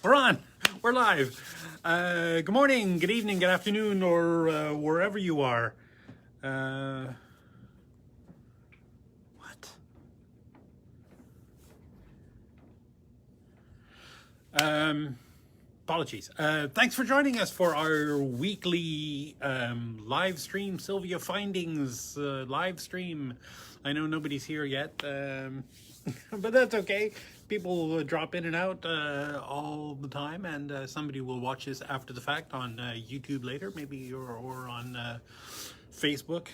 We're on. We're live. Good morning, good evening, good afternoon, or wherever you are. What? Apologies. Thanks for joining us for our weekly live stream, Sylvia Findings live stream. I know nobody's here yet, but that's okay. People will drop in and out all the time, and somebody will watch this after the fact on YouTube later, maybe, or on Facebook.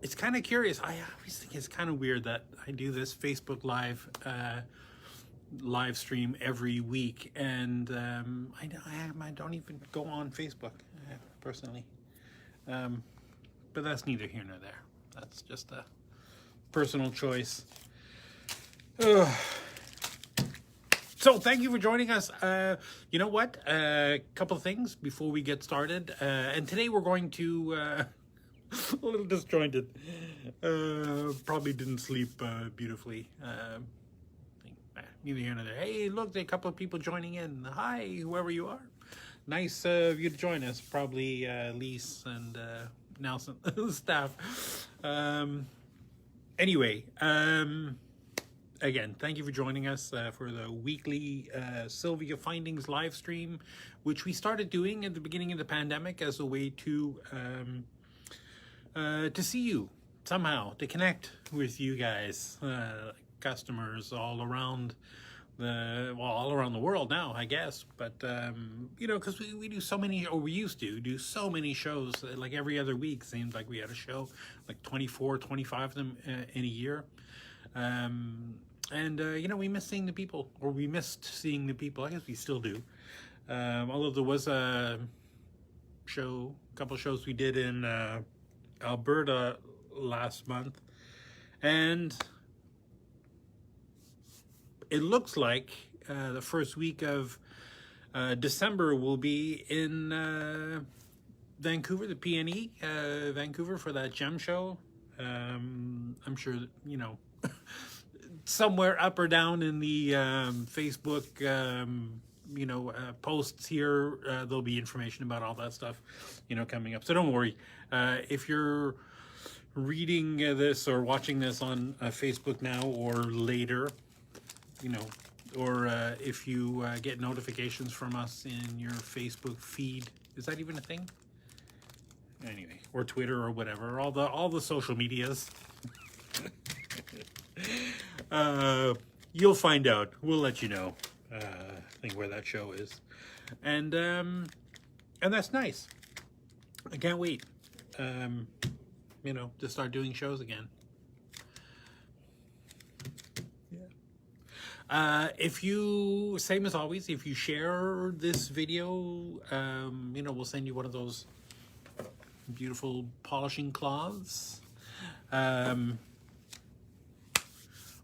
It's kind of curious. I always think it's kind of weird that I do this Facebook live stream every week, and I don't even go on Facebook personally. But that's neither here nor there. That's just a personal choice. So thank you for joining us. You know what? A couple of things before we get started. And today we're going to a little disjointed. Probably didn't sleep beautifully. Neither here nor there. Hey, look, there are a couple of people joining in. Hi, whoever you are. Nice of you to join us. Probably Lise and Nelson staff. Anyway, again, thank you for joining us for the weekly Sylvia Findings live stream, which we started doing at the beginning of the pandemic as a way to see you somehow, to connect with you guys, customers all around the world now, I guess. But you know, because we do so many, or we used to do so many shows, like every other week. Seems like we had a show, like 24, 25 of them in a year. And you know, we missed seeing the people, or we missed seeing the people. I guess we still do. Although there was a couple shows we did in Alberta last month, and it looks like the first week of December will be in Vancouver, the PNE, Vancouver, for that gem show. I'm sure that, you know, somewhere up or down in the Facebook, you know, posts here, there'll be information about all that stuff, you know, coming up. So don't worry. If you're reading this or watching this on Facebook now or later, you know, or if you get notifications from us in your Facebook feed, is that even a thing? Anyway, or Twitter or whatever, all the social medias. You'll find out. We'll let you know. I think where that show is, and that's nice. I can't wait. You know, to start doing shows again. If you, same as always, if you share this video, you know, we'll send you one of those beautiful polishing cloths.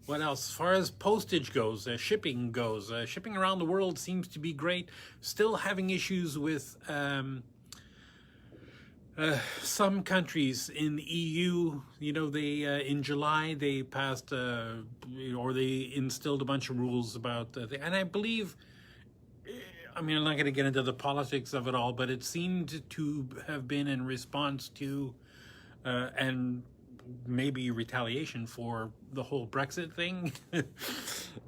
What else? As far as postage goes, shipping goes, shipping around the world seems to be great. Still having issues with some countries in the EU, you know, they in July they passed or they instilled a bunch of rules about and I believe, I mean, I'm not going to get into the politics of it all, but it seemed to have been in response to and maybe retaliation for the whole Brexit thing.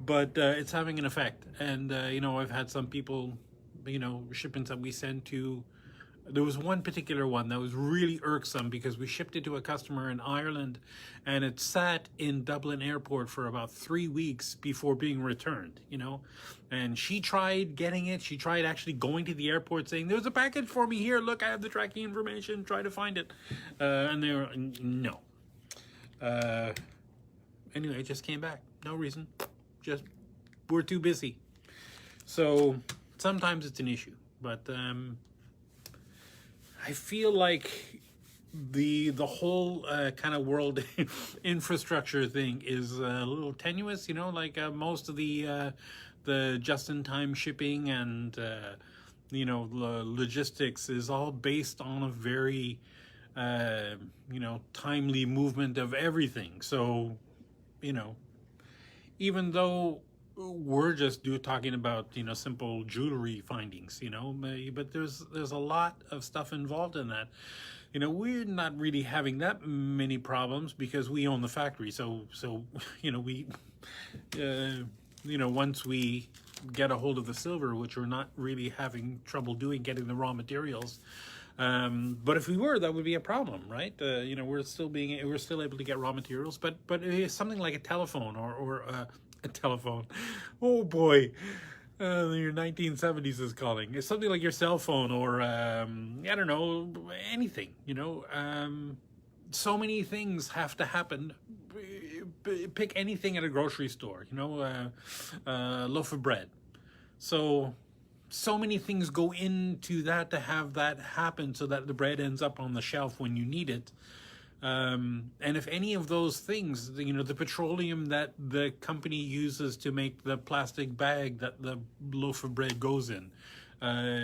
But it's having an effect, and you know, I've had some people, you know, shipments that we send to. There was one particular one that was really irksome because we shipped it to a customer in Ireland, and it sat in Dublin airport for about 3 weeks before being returned, you know. And she tried getting it. She tried actually going to the airport saying, "There's a package for me here. Look, I have the tracking information. Try to find it." And they were, no. Anyway, it just came back. No reason. Just, we're too busy. So sometimes it's an issue, but I feel like the whole kind of world infrastructure thing is a little tenuous, you know, like most of the just-in-time shipping and you know, logistics is all based on a very you know, timely movement of everything. So you know, even though we're just talking about, simple jewelry findings, but there's a lot of stuff involved in that. We're not really having that many problems because we own the factory. So we, once we get a hold of the silver, which we're not really having trouble doing, getting the raw materials. But if we were, that would be a problem, right? We're still able to get raw materials, but something like a telephone or a telephone. Oh boy, your 1970s is calling. It's something like your cell phone or I don't know, anything. So many things have to happen. Pick anything at a grocery store. A loaf of bread. So many things go into that to have that happen so that the bread ends up on the shelf when you need it. And if any of those things, the petroleum that the company uses to make the plastic bag that the loaf of bread goes in,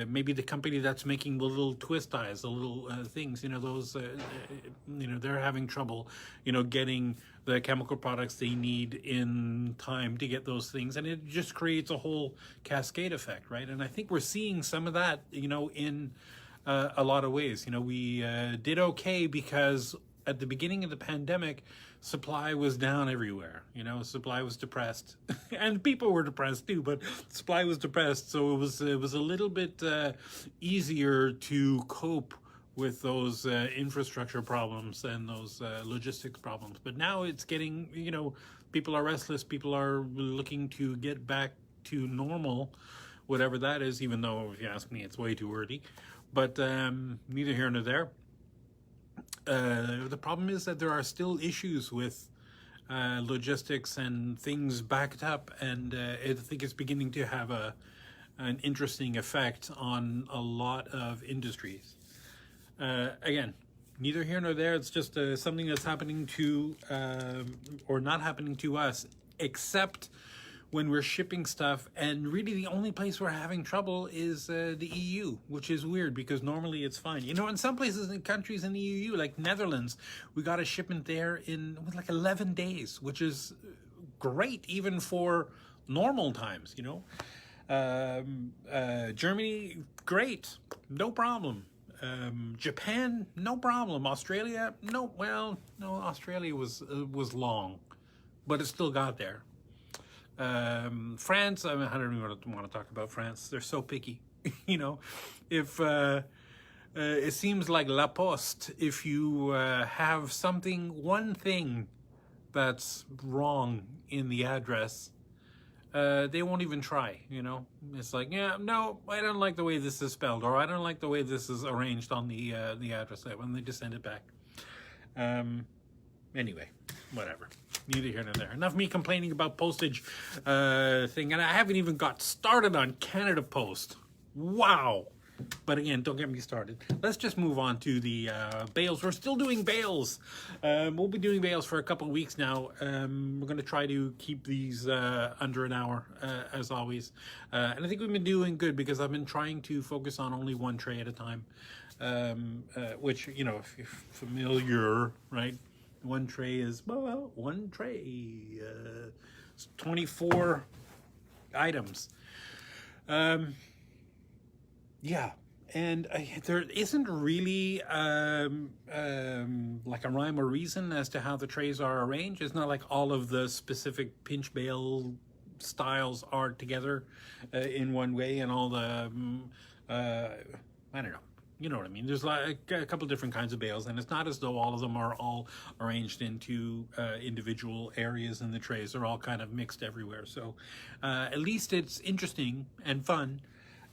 maybe the company that's making the little twist ties, the little things, those, they're having trouble, getting the chemical products they need in time to get those things. And it just creates a whole cascade effect, right? And I think we're seeing some of that, in a lot of ways. We did okay because at the beginning of the pandemic, supply was down everywhere. Supply was depressed, and people were depressed too. But supply was depressed, so it was a little bit easier to cope with those infrastructure problems and those logistics problems. But now it's getting, people are restless. People are looking to get back to normal, whatever that is. Even though, if you ask me, it's way too early. But neither here nor there. The problem is that there are still issues with logistics and things backed up, and I think it's beginning to have an interesting effect on a lot of industries. Again, neither here nor there. It's just something that's happening to, or not happening to us, except when we're shipping stuff, and really the only place we're having trouble is the EU, which is weird because normally it's fine. In some places in countries in the EU, like Netherlands, we got a shipment there in like 11 days, which is great even for normal times, Germany, great, no problem. Japan, no problem. Australia, no. Well, no, Australia was long, but it still got there. France, I don't even want to talk about France. They're so picky. If it seems like La Poste, if you have one thing that's wrong in the address, they won't even try. It's like, yeah, no, I don't like the way this is spelled, or I don't like the way this is arranged on the address, when they just send it back. Anyway, whatever. Neither here nor there. Enough of me complaining about postage thing, and I haven't even got started on Canada Post. Wow. But again, don't get me started. Let's just move on to the bales. We're still doing bales. We'll be doing bales for a couple of weeks now. We're going to try to keep these under an hour, as always. And I think we've been doing good because I've been trying to focus on only one tray at a time, which, if you're familiar, right? One tray is, well, one tray, 24 items. Yeah, and there isn't really like a rhyme or reason as to how the trays are arranged. It's not like all of the specific pinch bale styles are together in one way, and all the, I don't know. You know what I mean? There's like a couple different kinds of bales, and it's not as though all of them are all arranged into individual areas in the trays. They're all kind of mixed everywhere. So at least it's interesting and fun.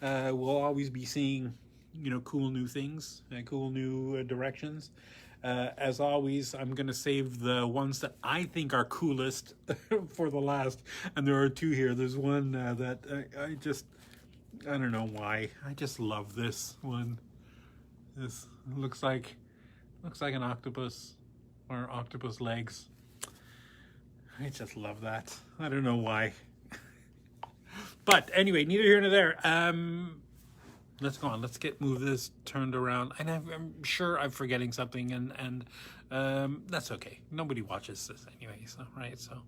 We'll always be seeing, cool new things, cool new directions. As always, I'm going to save the ones that I think are coolest for the last. And there are two here. There's one that I don't know why. I just love this one. This looks like an octopus, or octopus legs. I just love that. I don't know why. But anyway, neither here nor there. let's go on. Let's move this turned around. And I'm sure I'm forgetting something, and that's okay. Nobody watches this anyway, so right. So,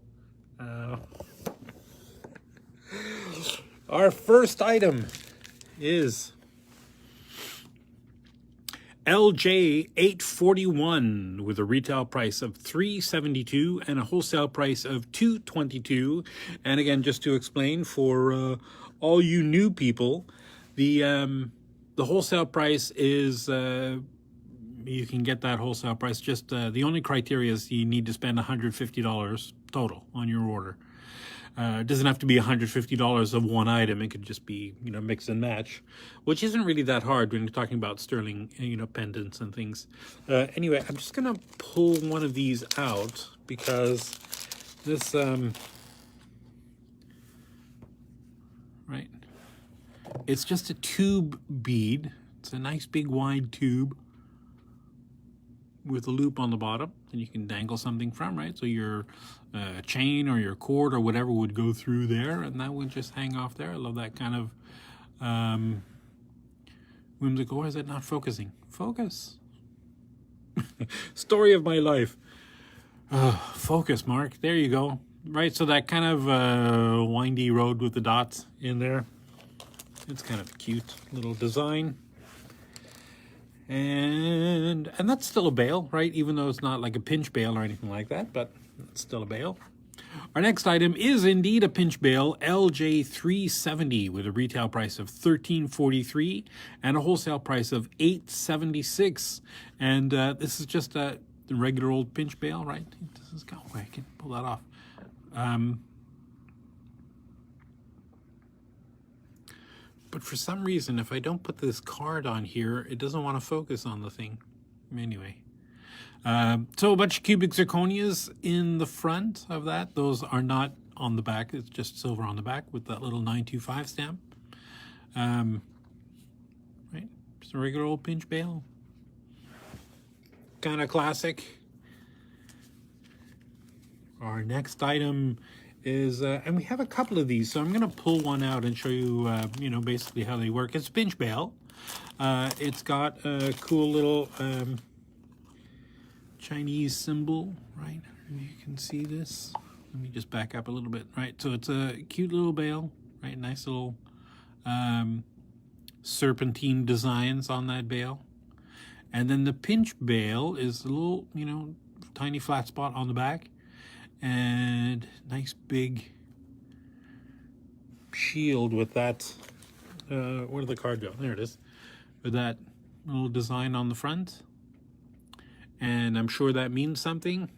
our first item is LJ 841 with a retail price of $372 and a wholesale price of $222. And again, just to explain for all you new people, the wholesale price is you can get that wholesale price. Just the only criteria is you need to spend $150 total on your order. It doesn't have to be $150 of one item. It could just be, mix and match, which isn't really that hard when you're talking about sterling, pendants and things. Anyway, I'm just going to pull one of these out because this, right, it's just a tube bead. It's a nice big wide tube with a loop on the bottom, and you can dangle something from, right? So your chain or your cord or whatever would go through there, and that would just hang off there. I love that kind of whimsical. Why is it not focusing? Focus. Story of my life. Focus, Mark. There you go. Right, so that kind of windy road with the dots in there. It's kind of a cute little design. And that's still a bail, right? Even though it's not like a pinch bail or anything like that, but it's still a bail. Our next item is indeed a pinch bail, LJ 370 with a retail price of $13.43 and a wholesale price of $8.76. And this is just the regular old pinch bail, right? This is got way I can pull that off. But for some reason, if I don't put this card on here, it doesn't want to focus on the thing. Anyway. So a bunch of cubic zirconias in the front of that. Those are not on the back. It's just silver on the back with that little 925 stamp. Right? Just a regular old pinch bail. Kind of classic. Our next item is, and we have a couple of these, so I'm going to pull one out and show you, basically how they work. It's pinch bail. It's got a cool little Chinese symbol, right? You can see this. Let me just back up a little bit, right? So it's a cute little bail, right? Nice little serpentine designs on that bail. And then the pinch bail is a little, tiny flat spot on the back. And nice big shield with that, where did the card go? There it is. With that little design on the front. And I'm sure that means something.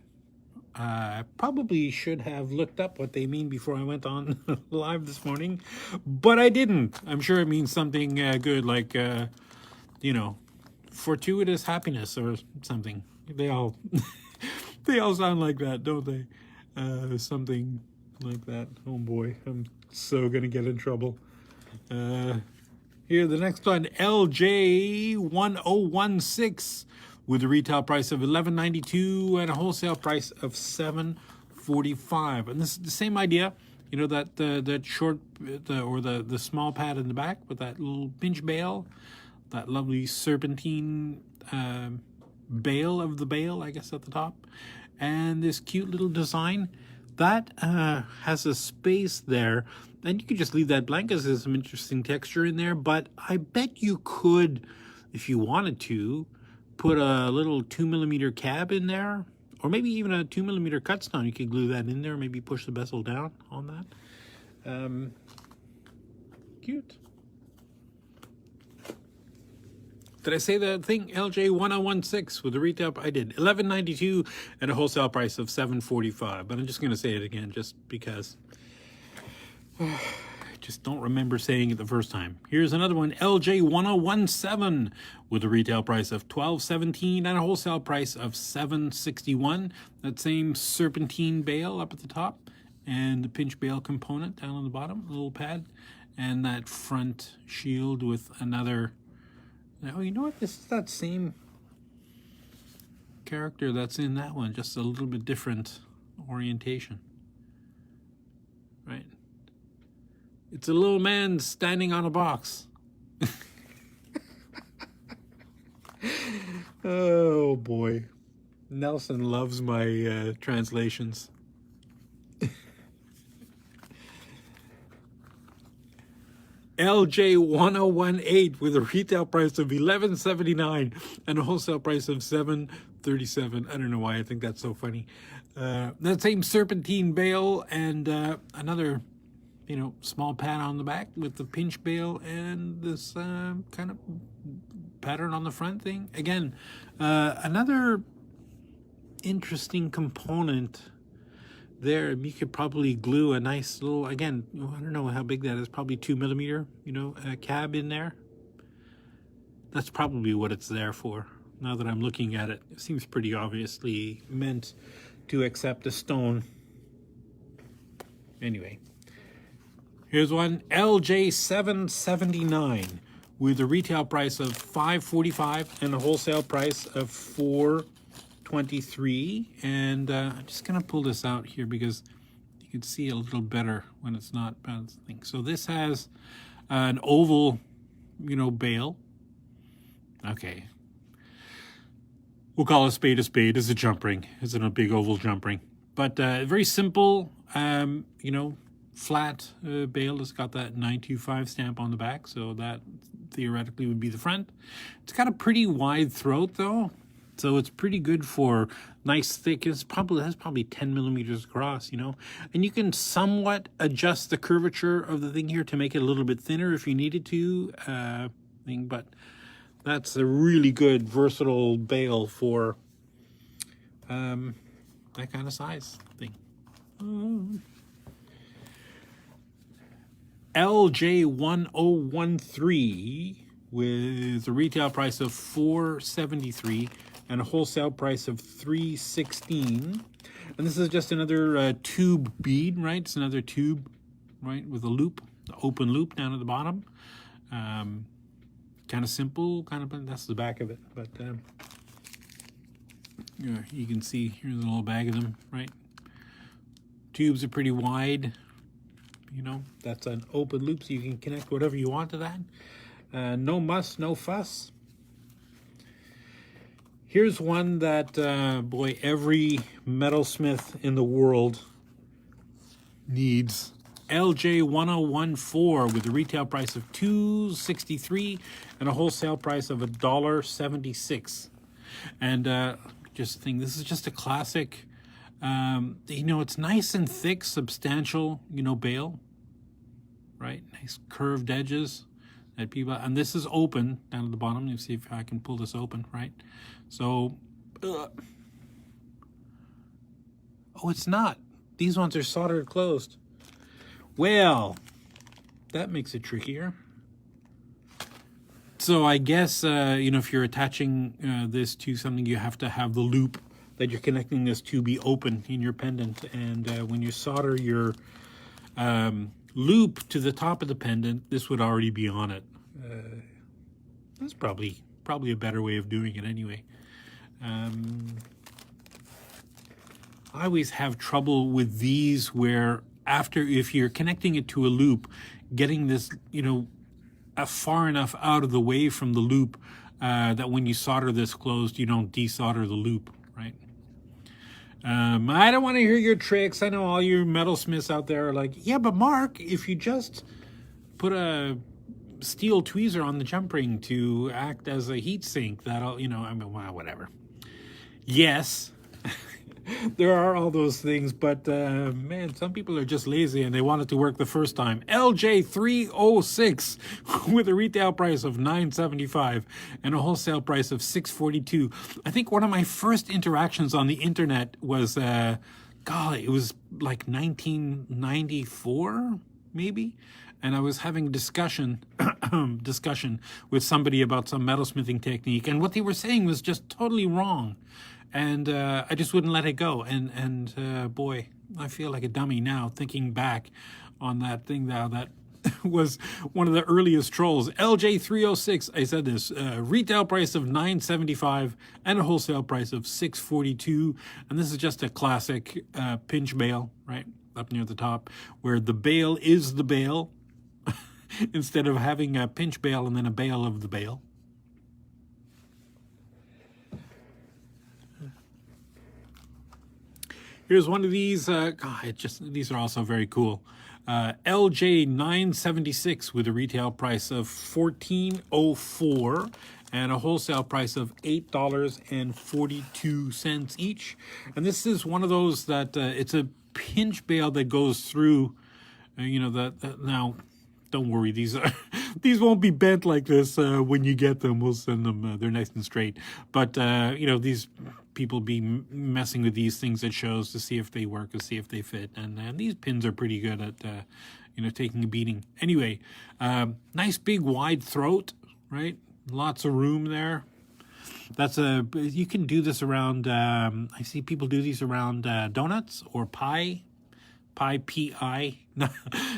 I probably should have looked up what they mean before I went on live this morning, but I didn't. I'm sure it means something good, like, fortuitous happiness or something. They all, they all sound like that, don't they? Something like that. Oh boy, I'm so gonna get in trouble. Here, the next one, LJ 1016 with a retail price of $11.92 and a wholesale price of $7.45. And this is the same idea, that short, the small pad in the back with that little pinch bail, that lovely serpentine bail of the bail, I guess, at the top. And this cute little design that has a space there, and you could just leave that blank as there's some interesting texture in there. But I bet you could, if you wanted to, put a little 2mm cab in there, or maybe even a 2mm cut stone. You could glue that in there, maybe push the bezel down on that. Cute. Did I say the thing? LJ 1016 with a retail, I did, $11.92 and a wholesale price of $7.45. But I'm just going to say it again just because I just don't remember saying it the first time. Here's another one, LJ 1017 with a retail price of $12.17 and a wholesale price of $7.61. That same serpentine bail up at the top and the pinch bail component down on the bottom, a little pad, and that front shield with another. Oh, you know what? This is that same character that's in that one, just a little bit different orientation. Right? It's a little man standing on a box. Oh boy. Nelson loves my translations. LJ1018 with a retail price of $11.79 and a wholesale price of $7.37. I don't know why I think that's so funny. That same serpentine bail and another, small pad on the back with the pinch bail and this kind of pattern on the front thing. Again, another interesting component there. You could probably glue a nice little, again, I don't know how big that is, probably 2 millimeter, cab in there. That's probably what it's there for. Now that I'm looking at it, it seems pretty obviously meant to accept a stone. Anyway, here's one, LJ779 with a retail price of $5.45 and a wholesale price of $4.23. And I'm just gonna pull this out here because you can see a little better when it's not bouncing. So this has an oval, bail. Okay, we'll call a spade a spade. It's a jump ring. It's in a big oval jump ring, but very simple. Flat bail. It's got that 925 stamp on the back, so that theoretically would be the front. It's got a pretty wide throat though, so it's pretty good for nice thick. That's probably 10 millimeters across, and you can somewhat adjust the curvature of the thing here to make it a little bit thinner if you needed to. But that's a really good versatile bail for that kind of size thing. LJ1013 with a retail price of $4.73 and a wholesale price of $3.16. And this is just another tube bead, right? It's another tube, right, with a loop, the open loop down at the bottom. Kind of simple, that's the back of it. But you can see here's a little bag of them, right? Tubes are pretty wide. That's an open loop, so you can connect whatever you want to that. No muss, no fuss. Here's one that, boy, every metalsmith in the world needs. LJ1014 with a retail price of $2.63 and a wholesale price of $1.76. And just think, this is just a classic. It's nice and thick, substantial, bail, right? Nice curved edges that people, and this is open down at the bottom. Let me see if I can pull this open, right? So, oh, it's not. These ones are soldered closed. Well, that makes it trickier. So I guess, if you're attaching this to something, you have to have the loop that you're connecting this to be open in your pendant. And when you solder your loop to the top of the pendant, this would already be on it. That's probably a better way of doing it anyway. I always have trouble with these where if you're connecting it to a loop, getting this, far enough out of the way from the loop that when you solder this closed, you don't desolder the loop, right? I don't want to hear your tricks. I know all you metalsmiths out there are like, yeah, but Mark, if you just put a steel tweezer on the jump ring to act as a heat sink, that'll, well, whatever. Yes, there are all those things, but man, some people are just lazy and they want it to work the first time. LJ306 with a retail price of $9.75 and a wholesale price of $6.42. I think one of my first interactions on the internet was, it was like 1994, maybe. And I was having a discussion with somebody about some metalsmithing technique, and what they were saying was just totally wrong. And I just wouldn't let it go. And boy, I feel like a dummy now thinking back on that thing now that was one of the earliest trolls. LJ306, I said this, retail price of $9.75 and a wholesale price of $6.42. And this is just a classic pinch bail, right, up near the top, where the bail is the bail instead of having a pinch bail and then a bail of the bail. Here's one of these. God, these are also very cool. LJ 976 with a retail price of $14.04 and a wholesale price of $8.42 each. And this is one of those that it's a pinch bale that goes through. That now. Don't worry, these are these won't be bent like this when you get them. We'll send them; they're nice and straight. But these people be messing with these things at shows to see if they work, to see if they fit, and these pins are pretty good at taking a beating. Anyway, nice big wide throat, right? Lots of room there. You can do this around. I see people do these around donuts or pie. P-I,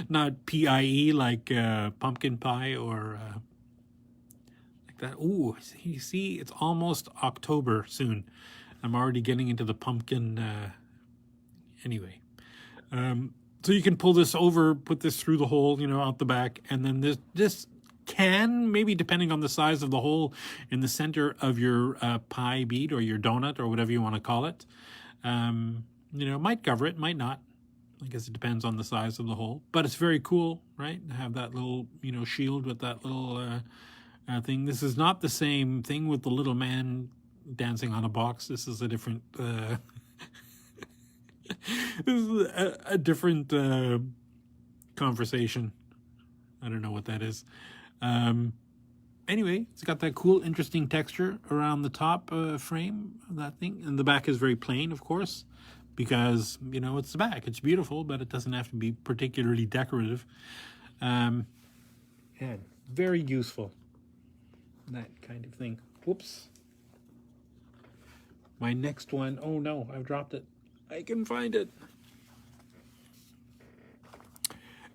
not P-I-E, like pumpkin pie or like that. Ooh, you see, it's almost October soon. I'm already getting into the pumpkin. Anyway, so you can pull this over, put this through the hole, out the back, and then this can, maybe depending on the size of the hole in the center of your pie bead or your donut or whatever you want to call it, might cover it, might not. I guess it depends on the size of the hole, but it's very cool, right? To have that little, shield with that little thing. This is not the same thing with the little man dancing on a box. This is a different, this is a different conversation. I don't know what that is. Anyway, it's got that cool, interesting texture around the top frame of that thing, and the back is very plain, of course. Because, it's the back. It's beautiful, but it doesn't have to be particularly decorative. And very useful. That kind of thing. Whoops. My next one. Oh, no. I've dropped it. I can find it.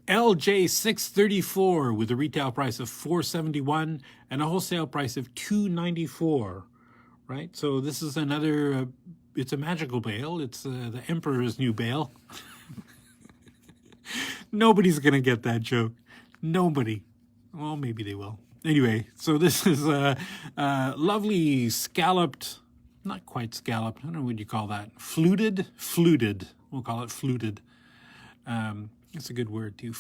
LJ 634 with a retail price of $4.71 and a wholesale price of $2.94. Right? So this is another... it's a magical bale. It's the Emperor's New Bale. Nobody's going to get that joke. Nobody. Well, maybe they will. Anyway, so this is a lovely scalloped, not quite scalloped, I don't know what you call that. Fluted. We'll call it fluted. It's a good word too.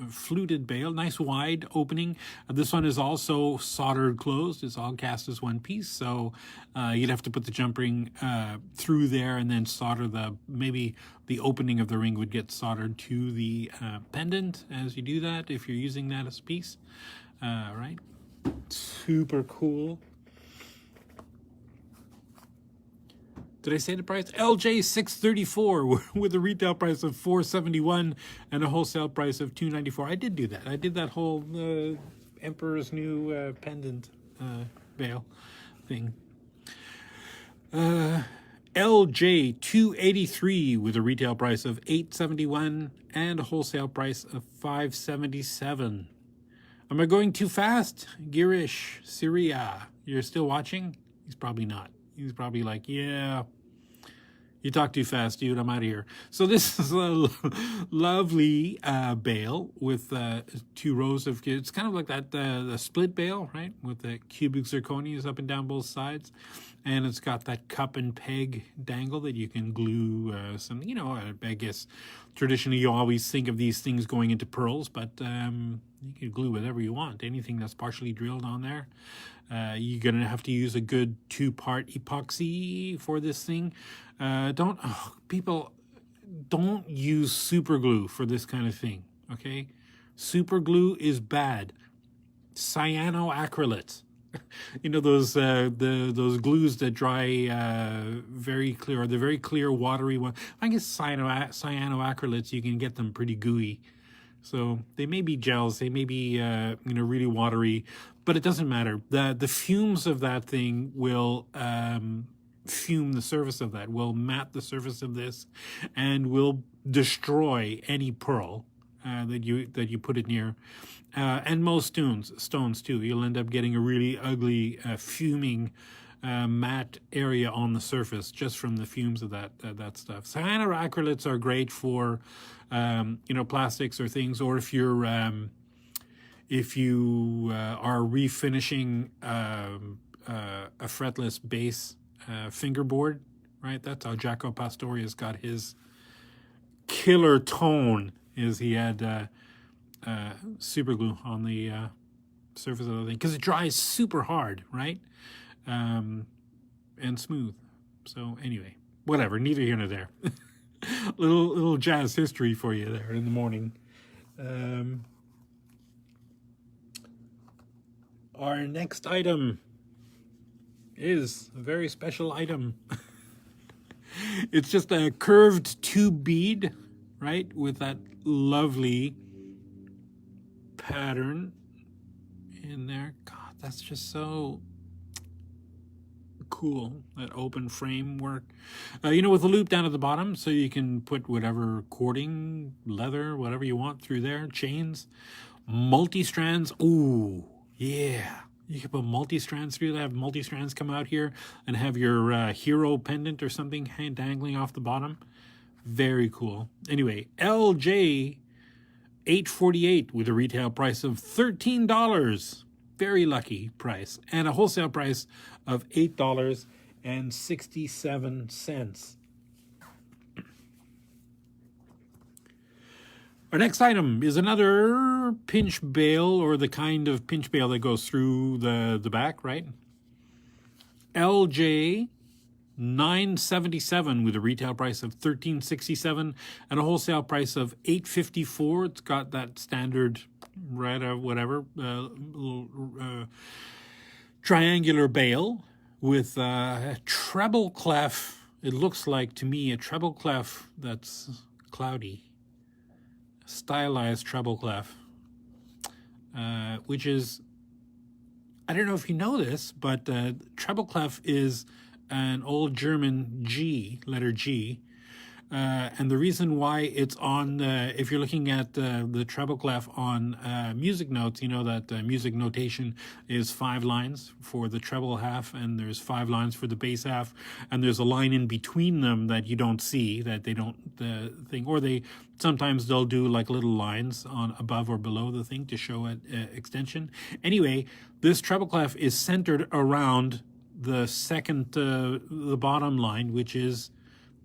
Fluted bale, nice wide opening. This one is also soldered closed. It's all cast as one piece, so you'd have to put the jump ring through there and then solder maybe the opening of the ring would get soldered to the pendant as you do that if you're using that as a piece. Right? Super cool. Did I say the price? LJ 634 with a retail price of $4.71 and a wholesale price of $2.94. I did do that. I did that whole Emperor's New pendant bale thing. LJ 283 with a retail price of $8.71 and a wholesale price of $5.77. Am I going too fast? Girish, Syria, you're still watching? He's probably not. He's probably like, yeah, you talk too fast, dude. I'm out of here. So this is a lovely bale with 2 rows of, it's kind of like that, the split bale, right? With the cubic zirconias up and down both sides. And it's got that cup and peg dangle that you can glue some, I guess traditionally you always think of these things going into pearls, but you can glue whatever you want. Anything that's partially drilled on there. You're going to have to use a good 2-part epoxy for this thing. People don't use super glue for this kind of thing, okay? Super glue is bad. Cyanoacrylate. Those glues that dry very clear, or the very clear watery one. I guess cyanoacrylates, you can get them pretty gooey. So they may be gels, they may be really watery, but it doesn't matter. The fumes of that thing will fume the surface of that, will mat the surface of this, and will destroy any pearl that you put it near, and most stones too. You'll end up getting a really ugly fuming matte area on the surface just from the fumes of that stuff. Cyanoacrylates are great for plastics or things, or if you are refinishing a fretless base fingerboard right? That's how Jaco Pastorius got his killer tone, is he had super glue on the surface of the thing, because it dries super hard, right? And smooth. So anyway, whatever, neither here nor there. little jazz history for you there in the morning. Our next item is a very special item. It's just a curved tube bead, right, with that lovely pattern in there. God, that's just so cool, that open framework. With a loop down at the bottom, so you can put whatever cording, leather, whatever you want through there, chains, multi-strands. Ooh, yeah. You can put multi-strands through that, have multi-strands come out here and have your hero pendant or something dangling off the bottom. Very cool. Anyway, LJ 848 with a retail price of $13. Very lucky price. And a wholesale price of $8.67. Our next item is another pinch bail, or the kind of pinch bail that goes through the back, right? LJ 977 with a retail price of $13.67 and a wholesale price of $8.54. It's got that standard red whatever little triangular bail with a treble clef. It looks like to me a treble clef that's cloudy, stylized treble clef, which is, I don't know if you know this, but treble clef is an old German G, letter G. And the reason why it's on, if you're looking at the treble clef on music notes, you know that music notation is 5 lines for the treble half, and there's 5 lines for the bass half, and there's a line in between them that you don't see, that they don't thing, or sometimes they'll do like little lines on above or below the thing to show it extension. Anyway, this treble clef is centered around the second, the bottom line, which is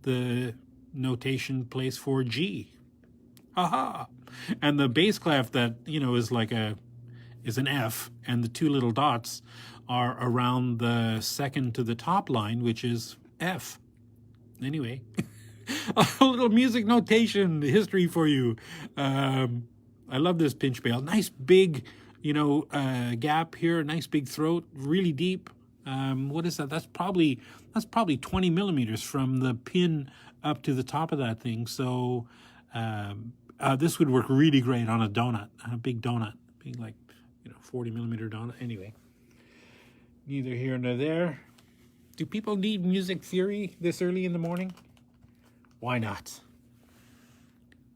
the notation place for G. Haha. And the bass clef that, is is an F, and the 2 little dots are around the second to the top line, which is F. Anyway, a little music notation history for you. I love this pinch bail. Nice big, gap here, nice big throat, really deep. What is that? That's probably 20 millimeters from the pin up to the top of that thing. So this would work really great on a donut, a big donut, being 40 millimeter donut. Anyway, neither here nor there. Do people need music theory this early in the morning? Why not?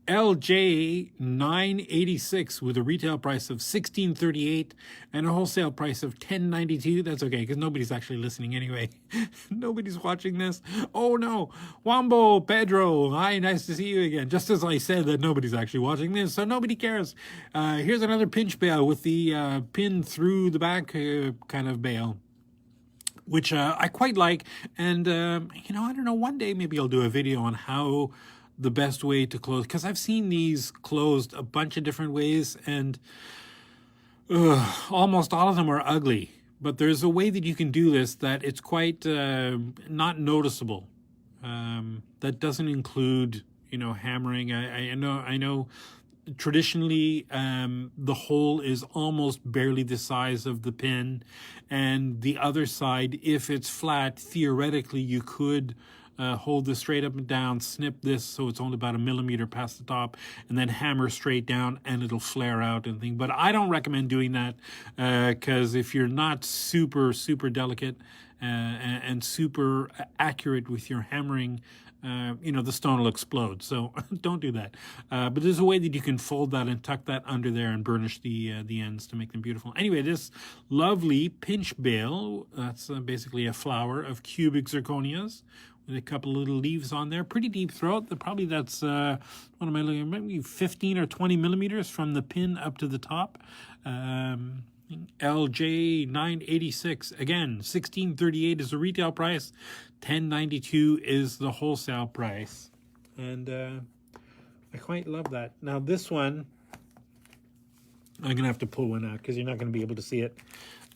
LJ 986 with a retail price of $16.38 and a wholesale price of $10.92. That's okay, because nobody's actually listening anyway. Nobody's watching this. Oh no, Wambo, Pedro, hi, nice to see you again. Just as I said that nobody's actually watching this, so nobody cares. Here's another pinch bail with the pin through the back kind of bail, which I quite like. And, I don't know, one day maybe I'll do a video on how the best way to close, because I've seen these closed a bunch of different ways, and almost all of them are ugly. But there's a way that you can do this that it's quite not noticeable. That doesn't include, hammering. I know. Traditionally, the hole is almost barely the size of the pin, and the other side, if it's flat, theoretically you could hold this straight up and down, snip this so it's only about 1 millimeter past the top, and then hammer straight down and it'll flare out and thing. But I don't recommend doing that because if you're not super delicate and super accurate with your hammering, the stone will explode. So don't do that. But there's a way that you can fold that and tuck that under there and burnish the ends to make them beautiful. Anyway, this lovely pinch bail, that's basically a flower of cubic zirconias with a couple of little leaves on there. Pretty deep throat. Probably that's, what am I looking at? Maybe 15 or 20 millimeters from the pin up to the top. LJ 986. Again, 1638 is the retail price. 1092 is the wholesale price. And I quite love that. Now this one, I'm going to have to pull one out because you're not going to be able to see it.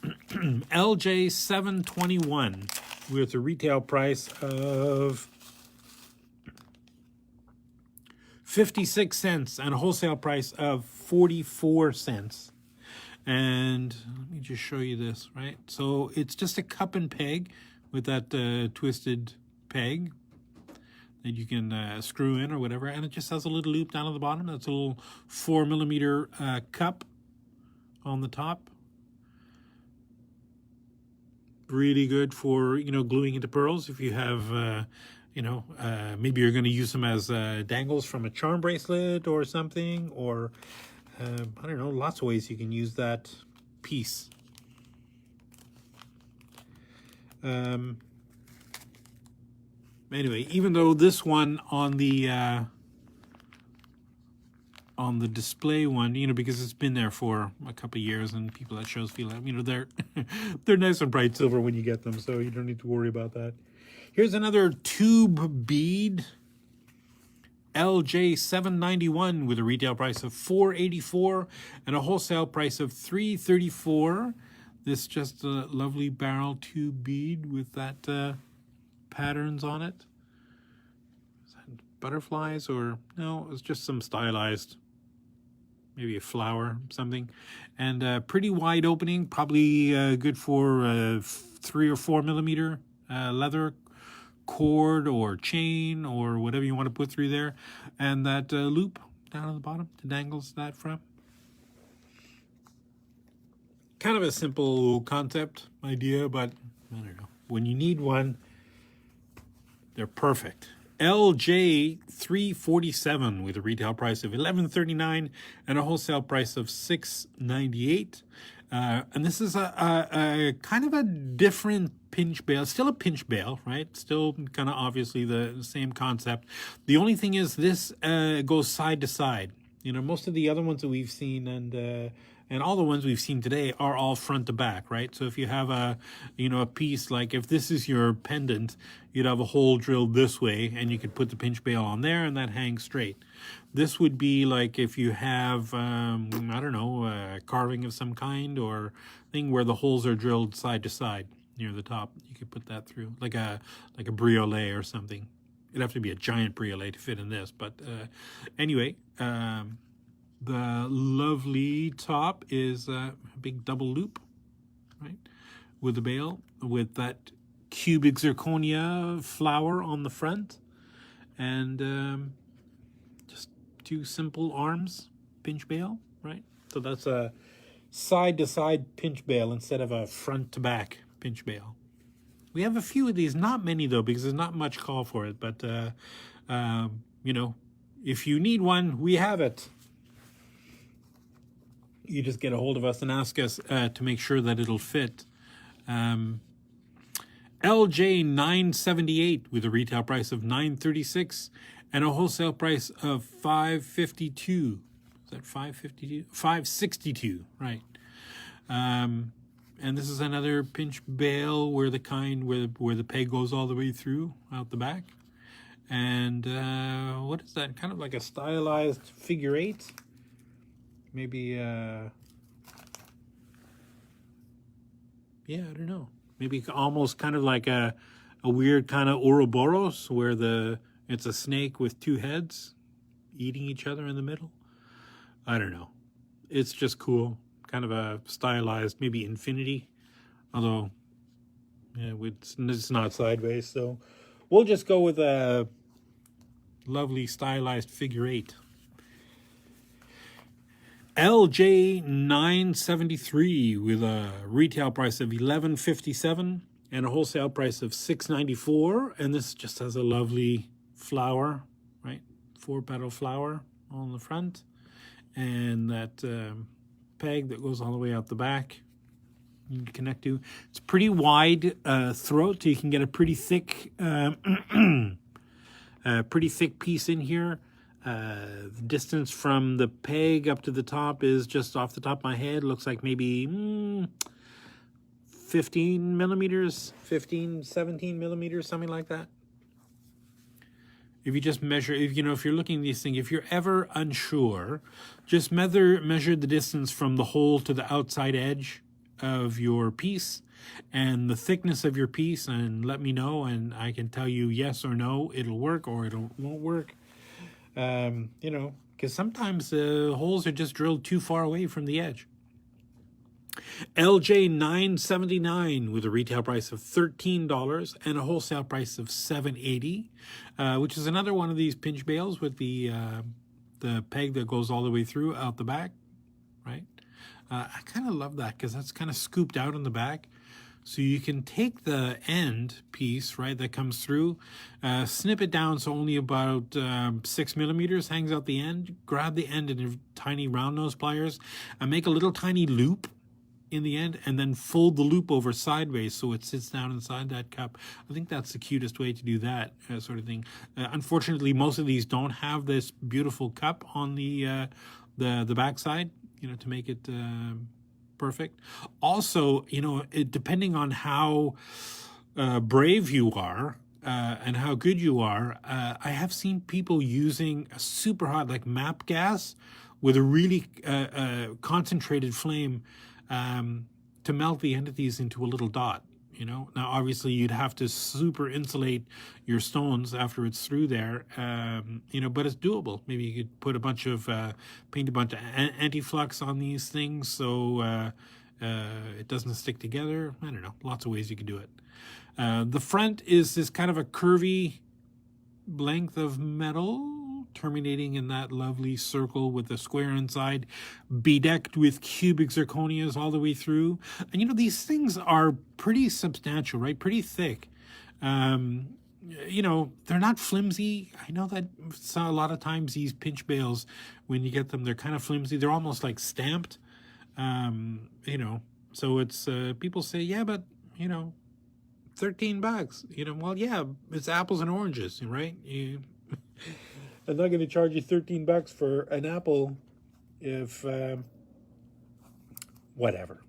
LJ 721 with a retail price of 56 cents and a wholesale price of 44 cents. And let me just show you this, right? So it's just a cup and peg with that twisted peg that you can screw in or whatever. And it just has a little loop down at the bottom. That's a little 4mm cup on the top. Really good for, you know, gluing into pearls. If you have, you know, maybe you're going to use them as dangles from a charm bracelet or something, or I don't know, lots of ways you can use that piece. Anyway, even though this one on the display one, you know, because it's been there for a couple of years and people at shows feel like, you know, they're nice and bright silver when you get them, so you don't need to worry about that. Here's another tube bead, LJ 791 with a retail price of $4.84 and a wholesale price of $3.34. This just a lovely barrel tube bead with that patterns on it. Is that butterflies or no? It's just some stylized, maybe a flower, something, and pretty wide opening, probably good for 3 or 4mm leather cord or chain or whatever you want to put through there, and that loop down at the bottom to dangles that from. Kind of a simple concept idea, but I don't know, when you need one, they're perfect. LJ 347 with a retail price of $11.39 and a wholesale price of $6.98. And this is a kind of a different pinch bail. Still a pinch bail, right? Still kind of obviously the same concept. The only thing is this goes side to side. You know, most of the other ones that we've seen and all the ones we've seen today are all front to back, right? So if you have a piece, like if this is your pendant, you'd have a hole drilled this way and you could put the pinch bail on there and that hangs straight. This would be like if you have, I don't know, a carving of some kind or thing where the holes are drilled side to side near the top. You could put that through, like a briolet or something. It'd have to be a giant briolet to fit in this, but anyway, the lovely top is a big double loop, right, with the bail, with that cubic zirconia flower on the front, and just 2 simple arms, pinch bail, right? So that's a side-to-side pinch bail instead of a front-to-back pinch bail. We have a few of these, not many though, because there's not much call for it, but you know, if you need one, we have it. You just get a hold of us and ask us to make sure that it'll fit. LJ 978 with a retail price of $9.36 and a wholesale price of $5.52. Is that $5.52? $5.62, right. And this is another pinch bail where the peg goes all the way through out the back. And what is that? Kind of like a stylized figure 8. Maybe, yeah, I don't know. Maybe almost kind of like a weird kind of Ouroboros where it's a snake with 2 heads eating each other in the middle. I don't know. It's just cool. Kind of a stylized, maybe infinity. Although, yeah, it's not sideways. So we'll just go with a lovely stylized figure 8. LJ 973 with a retail price of $11.57 and a wholesale price of $6.94. And this just has a lovely flower, right? 4-petal flower on the front. And that peg that goes all the way out the back you can connect to. It's pretty wide throat, so you can get a pretty thick, pretty thick piece in here. The distance from the peg up to the top is, just off the top of my head, looks like maybe 15 millimeters, 15, 17 millimeters, something like that. If you just measure, if you're looking at these things, if you're ever unsure, just measure the distance from the hole to the outside edge of your piece and the thickness of your piece, and let me know, and I can tell you yes or no, it'll work or it won't work. Because sometimes the holes are just drilled too far away from the edge. LJ 979 with a retail price of $13 and a wholesale price of $7.80, which is another one of these pinch bales with the peg that goes all the way through out the back, right? I kind of love that because that's kind of scooped out in the back. So you can take the end piece, right, that comes through, snip it down so only about 6 millimeters hangs out the end, grab the end in tiny round nose pliers, and make a little tiny loop in the end, and then fold the loop over sideways so it sits down inside that cup. I think that's the cutest way to do that sort of thing. Unfortunately, most of these don't have this beautiful cup on the back side, to make it perfect. Also, depending on how brave you are and how good you are, I have seen people using a super hot, like MAP gas, with a really concentrated flame to melt the end of these into a little dot. Now obviously you'd have to super insulate your stones after it's through there, but it's doable. Maybe you could put paint a bunch of anti-flux on these things so it doesn't stick together. I don't know, lots of ways you can do it. The front is this kind of a curvy length of metal terminating in that lovely circle with a square inside, bedecked with cubic zirconias all the way through. And these things are pretty substantial, right? Pretty thick. They're not flimsy. I know that a lot of times these pinch bales, when you get them, they're kind of flimsy. They're almost like stamped. So it's people say, yeah, but $13. Well, yeah, it's apples and oranges, right? I'm not going to charge you $13 for an apple if whatever.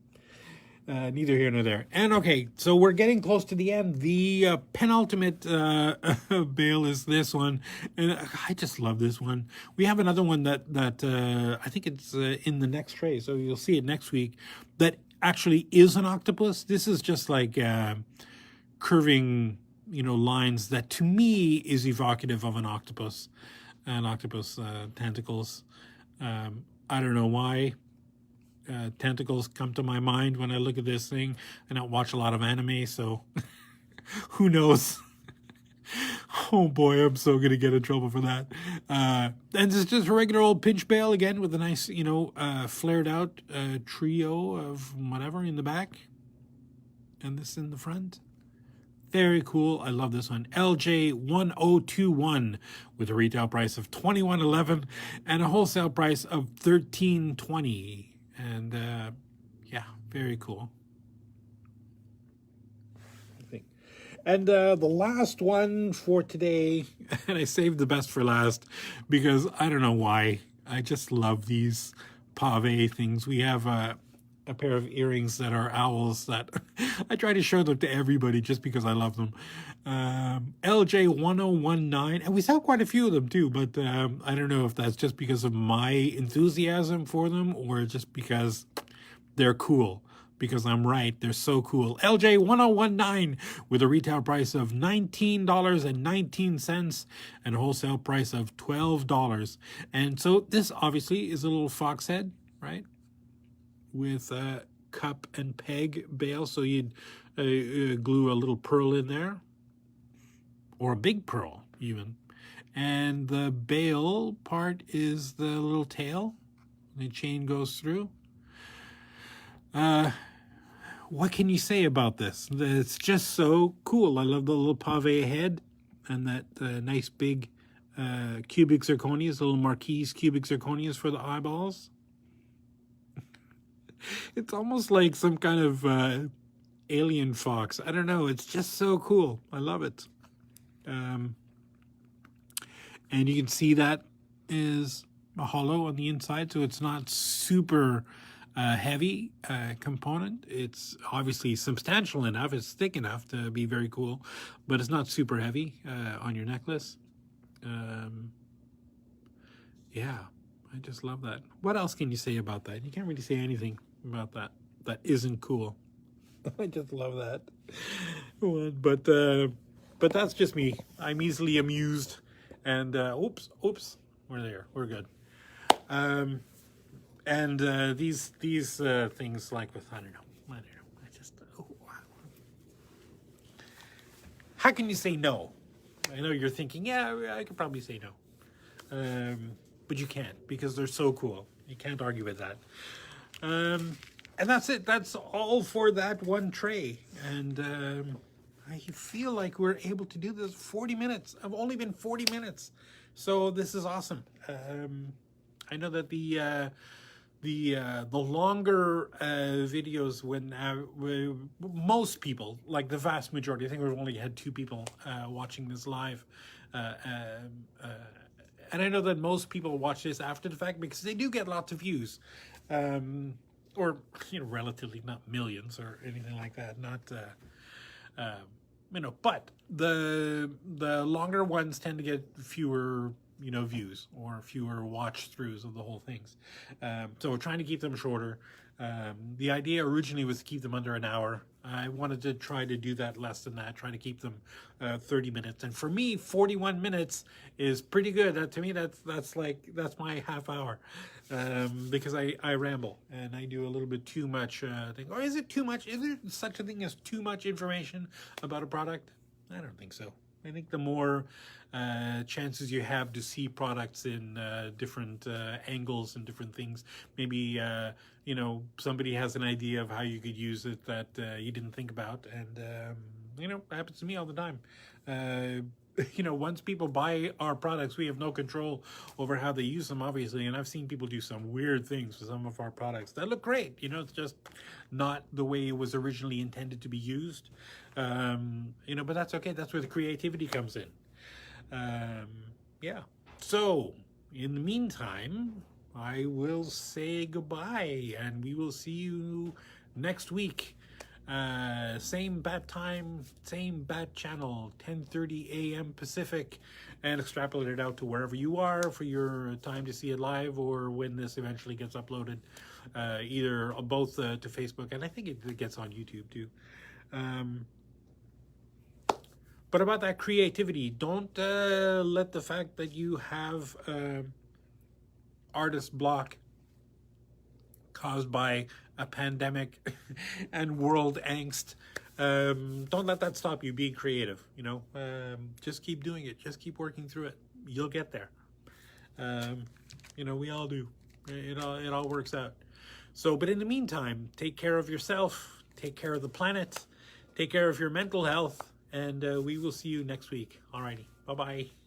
Neither here nor there. And okay, so we're getting close to the end. The penultimate bale is this one, and I just love this one. We have another one that I think it's in the next tray, so you'll see it next week. That actually is an octopus. This is just like curving, lines that to me is evocative of an octopus tentacles. I don't know why tentacles come to my mind when I look at this thing. I don't watch a lot of anime, so who knows? Oh boy, I'm so gonna get in trouble for that. And it's just a regular old pinch bale again with a nice, flared out trio of whatever in the back, and this in the front. Very cool. I love this one. LJ 1021 with a retail price of $21.11 and a wholesale price of $13.20. And yeah, very cool. And the last one for today, and I saved the best for last because I don't know why. I just love these pave things. We have a pair of earrings that are owls that I try to show them to everybody just because I love them. LJ 1019, and we sell quite a few of them too, but I don't know if that's just because of my enthusiasm for them or just because they're cool. Because I'm right, they're so cool. LJ 1019 with a retail price of $19.19 and a wholesale price of $12. And so this obviously is a little fox head, right? With a cup and peg bale. So you'd glue a little pearl in there, or a big pearl even. And the bale part is the little tail. The chain goes through. What can you say about this? It's just so cool. I love the little pave head and that nice big cubic zirconias, little marquise cubic zirconias for the eyeballs. It's almost like some kind of alien fox. I don't know. It's just so cool. I love it. And you can see that is hollow on the inside, so it's not super heavy component. It's obviously substantial enough, it's thick enough to be very cool, but it's not super heavy on your necklace. Yeah, I just love that. What else can you say about that? You can't really say anything about that that isn't cool. I just love that one. But that's just me. I'm easily amused, and oops, we're there. We're good. And these things, like with I don't know. I just how can you say no? I know you're thinking, yeah, I could probably say no, but you can't, because they're so cool. You can't argue with that. And that's it. That's all for that one tray. And I feel like we're able to do this 40 minutes. I've only been 40 minutes. So this is awesome. I know that the longer videos, when most people, like the vast majority, I think we've only had 2 people watching this live. And I know that most people watch this after the fact, because they do get lots of views. Or, relatively, not millions or anything like that. Not, but the longer ones tend to get fewer, views, or fewer watch throughs of the whole things. So we're trying to keep them shorter. The idea originally was to keep them under an hour. I wanted to try to do that less than that, try to keep them 30 minutes. And for me, 41 minutes is pretty good. To me, that's my half hour, because I ramble and I do a little bit too much thing. Or is it too much? Is there such a thing as too much information about a product? I don't think so. I think the more chances you have to see products in different angles and different things, maybe somebody has an idea of how you could use it that you didn't think about, and it happens to me all the time. Once people buy our products, we have no control over how they use them, obviously, and I've seen people do some weird things with some of our products that look great. It's just not the way it was originally intended to be used. But that's okay. That's where the creativity comes in. Yeah. So, in the meantime, I will say goodbye, and we will see you next week. Same bat time, same bat channel, 10:30 a.m. Pacific, and extrapolate it out to wherever you are for your time to see it live, or when this eventually gets uploaded, either both to Facebook, and I think it gets on YouTube too. But about that creativity, don't let the fact that you have artist block caused by a pandemic and world angst, don't let that stop you being creative. Just keep doing it. Just keep working through it. You'll get there. We all do. It all works out. So, but in the meantime, take care of yourself. Take care of the planet. Take care of your mental health. And we will see you next week. Alrighty. Bye-bye.